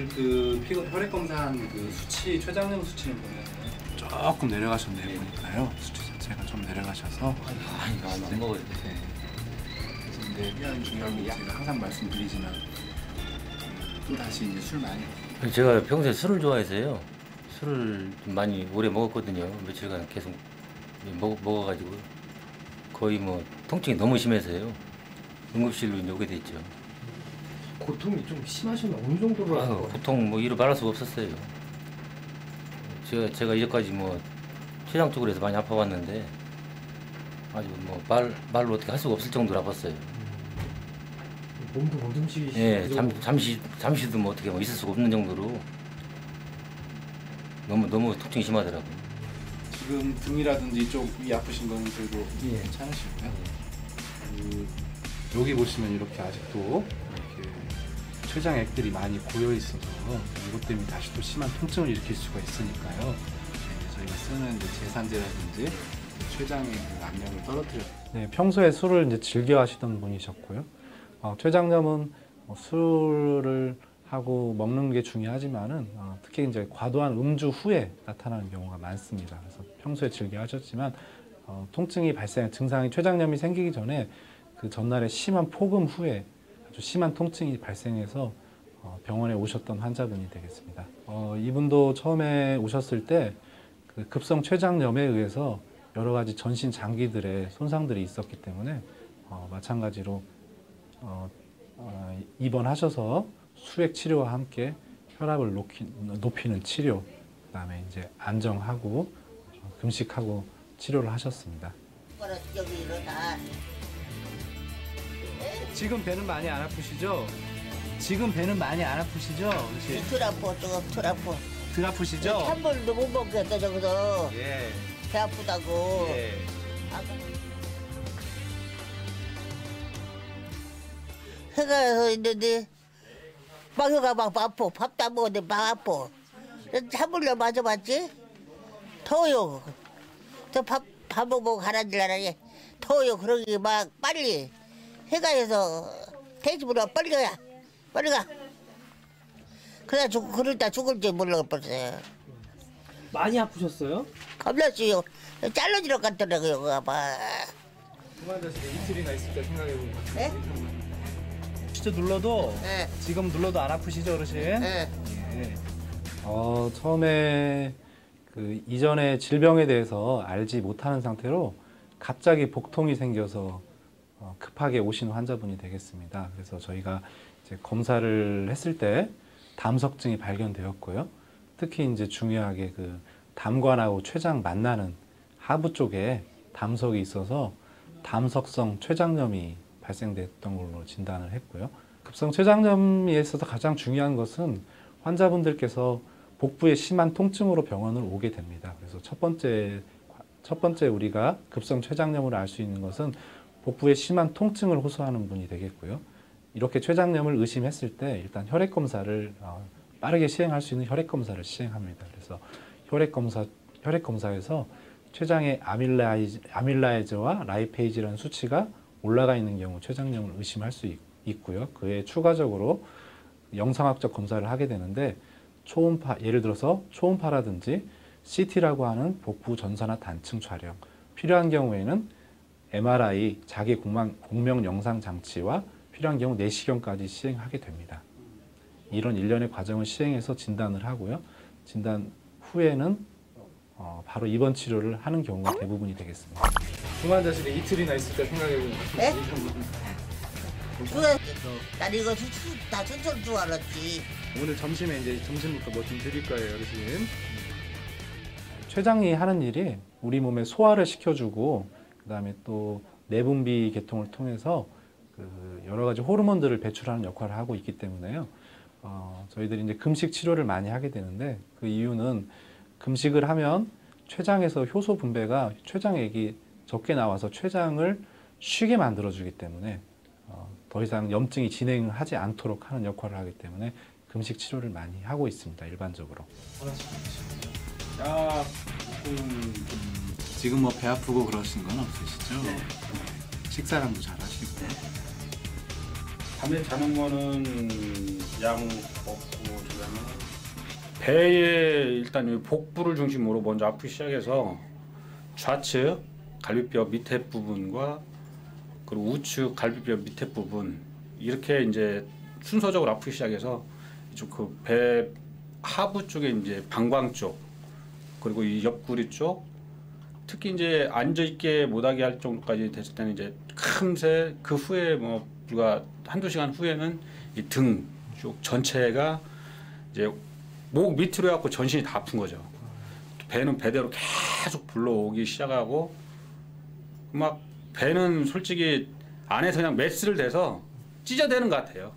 지금 그 피부 혈액 검사한 그 수치 췌장염 수치는 보면 조금 내려가셨네요. 보니까요. 수치 자체가 좀 내려가셔서 이거 안 먹어야 돼. 근데 중요한 게 제가 항상 말씀드리지만 또 다시 이제 술 많이 제가 평소에 술을 좋아해서요. 술을 좀 많이 오래 먹었거든요. 며칠간 계속 먹어가지고 거의 뭐 통증이 너무 심해서요. 응급실로 이제 오게 됐죠. 고통이 좀 심하시면 어느 정도로 하는 거예요? 고통 뭐 이루 말할 수가 없었어요. 제가 이제까지 뭐 췌장 쪽으로 해서 많이 아파봤는데 아주 뭐 말로 어떻게 할 수가 없을 정도로 아팠어요. 몸도 못 움직이시고. 예, 잠시도 뭐 어떻게 뭐 있을 수가 없는 정도로 너무 통증이 심하더라고요. 지금 등이라든지 이쪽 위 아프신 거는 그래도 괜찮으시고요. 여기 보시면 이렇게 아직도 이렇게 췌장액들이 많이 고여 있어서 이것 때문에 다시 또 심한 통증을 일으킬 수가 있으니까요. 저희가 쓰는 이제 제산제라든지 췌장의 그 압력을 떨어뜨려. 네, 평소에 술을 이제 즐겨 하시던 분이셨고요. 췌장염은 술을 하고 먹는 게 중요하지만은 특히 이제 과도한 음주 후에 나타나는 경우가 많습니다. 그래서 평소에 즐겨 하셨지만 통증이 발생, 증상이 췌장염이 생기기 전에 그 전날에 심한 폭음 후에 아주 심한 통증이 발생해서 병원에 오셨던 환자분이 되겠습니다. 이분도 처음에 오셨을 때 그 급성 췌장염에 의해서 여러 가지 전신 장기들의 손상들이 있었기 때문에 마찬가지로 입원하셔서 수액 치료와 함께 혈압을 높이는 치료, 그다음에 이제 안정하고 금식하고 치료를 하셨습니다. 지금 배는 많이 안 아프시죠? 지금 배는 많이 안 아프시죠? 덜 아파, 조금 덜 아파. 덜 아프시죠? 찬물도 못 먹겠다, 저기서. 예. 배 아프다고. 예. 해가서 있는데, 막 혀가 막 아파. 밥도 안 먹었는데 막 아파. 찬물로 맞아봤지? 더워요. 밥 먹고 가라앉으려니 더워요. 그러기 막 빨리. 해가에서 대집으로 빨리 가야. 빨리 가. 그러다 죽을지 몰라버렸어요. 많이 아프셨어요? 겁났어요. 잘라지러 갔더라고요, 그거 봐. 그만뒀을 때 이틀이나 있을 때 생각해보면 네? 진짜 눌러도 네. 지금 눌러도 안 아프시죠, 어르신? 네. 예. 처음에 그 이전에 질병에 대해서 알지 못하는 상태로 갑자기 복통이 생겨서 급하게 오신 환자분이 되겠습니다. 그래서 저희가 이제 검사를 했을 때 담석증이 발견되었고요. 특히 이제 중요하게 그 담관하고 췌장 만나는 하부 쪽에 담석이 있어서 담석성 췌장염이 발생됐던 걸로 진단을 했고요. 급성 췌장염에 있어서 가장 중요한 것은 환자분들께서 복부에 심한 통증으로 병원을 오게 됩니다. 그래서 첫 번째 우리가 급성 췌장염을 알 수 있는 것은 복부에 심한 통증을 호소하는 분이 되겠고요. 이렇게 췌장염을 의심했을 때 일단 혈액 검사를 빠르게 시행할 수 있는 혈액 검사를 시행합니다. 그래서 혈액 검사에서 췌장의 아밀라이즈와 라이페이지라는 수치가 올라가 있는 경우 췌장염을 의심할 수 있고요. 그에 추가적으로 영상학적 검사를 하게 되는데 초음파, 예를 들어서 초음파라든지 CT라고 하는 복부 전선화 단층 촬영, 필요한 경우에는 MRI, 자기 공명 영상 장치와 필요한 경우 내시경까지 시행하게 됩니다. 이런 일련의 과정을 시행해서 진단을 하고요. 진단 후에는 바로 입원 치료를 하는 경우가 대부분이 되겠습니다. 중환자실에 이틀이나 있을 때 생각해보면 네? 난 이거 다 춘천 줄 알았지. 오늘 점심에 이제 점심부터 뭐 좀 드릴 거예요, 어르신. 췌장이 하는 일이 우리 몸에 소화를 시켜주고 그다음에 또 내분비 계통을 통해서 그 여러 가지 호르몬들을 배출하는 역할을 하고 있기 때문에요. 저희들이 이제 금식 치료를 많이 하게 되는데 그 이유는 금식을 하면 췌장에서 효소 분배가 췌장액이 적게 나와서 췌장을 쉬게 만들어주기 때문에 더 이상 염증이 진행하지 않도록 하는 역할을 하기 때문에 금식 치료를 많이 하고 있습니다. 일반적으로. 지금 뭐 배 아프고 그러신 건 없으시죠? 네. 식사량도 잘 하시고 밤에 자는 거는 약 먹고 주려면 배에 일단 이 복부를 중심으로 먼저 아프기 시작해서 좌측 갈비뼈 밑에 부분과 그리고 우측 갈비뼈 밑에 부분 이렇게 이제 순서적으로 아프기 시작해서 이쪽 그 배 하부 쪽에 이제 방광 쪽 그리고 이 옆구리 쪽 특히 이제 앉아 있게 못하게 할 정도까지 됐을 때는 이제 금세 그 후에 뭐 불과 한두 시간 후에는 이 등 쪽 전체가 이제 목 밑으로 해갖고 전신이 다 아픈 거죠. 배는 배대로 계속 불러오기 시작하고 막 배는 솔직히 안에서 그냥 메스를 대서 찢어대는 것 같아요.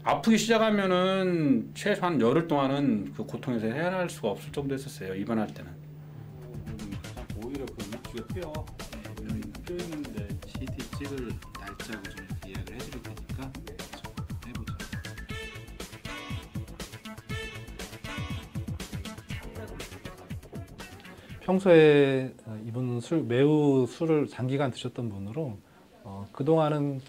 아프기 시작하면은 최소한 열흘 동안은 그 고통에서 헤어날 수가 없을 정도였었어요. 입원할 때는. 오히려 그 육주가 뼈 있는데 CT 찍을 날짜고 좀 이야기를 해드릴 테니까 해보죠. 평소에 이분은 매우 술을 장기간 드셨던 분으로 그동안은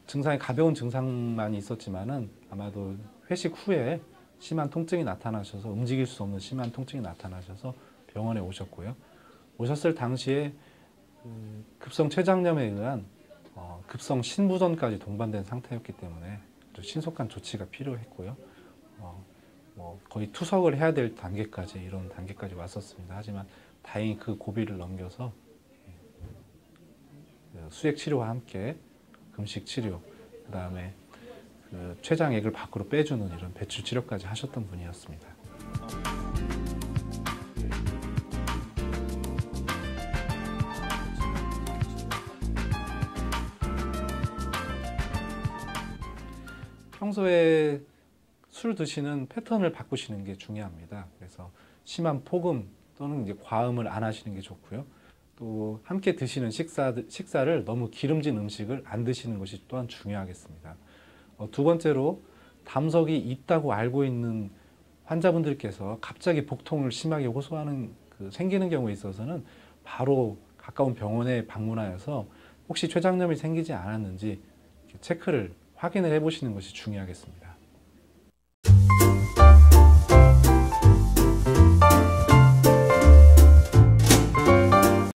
증상이 가벼운 증상만 있었지만은 아마도 회식 후에 심한 통증이 나타나셔서 움직일 수 없는 심한 통증이 나타나셔서 병원에 오셨고요. 오셨을 당시에 급성 췌장염에 의한 급성 신부전까지 동반된 상태였기 때문에 신속한 조치가 필요했고요. 뭐 거의 투석을 해야 될 단계까지 이런 단계까지 왔었습니다. 하지만 다행히 그 고비를 넘겨서 수액 치료와 함께 금식 치료, 그다음에 그 췌장액을 밖으로 빼주는 이런 배출 치료까지 하셨던 분이었습니다. 평소에 술 드시는 패턴을 바꾸시는 게 중요합니다. 그래서 심한 폭음 또는 이제 과음을 안 하시는 게 좋고요. 또 함께 드시는 식사를 너무 기름진 음식을 안 드시는 것이 또한 중요하겠습니다. 두 번째로 담석이 있다고 알고 있는 환자분들께서 갑자기 복통을 심하게 호소하는 생기는 경우에 있어서는 바로 가까운 병원에 방문하여서 혹시 췌장염이 생기지 않았는지 체크를 확인을 해보시는 것이 중요하겠습니다.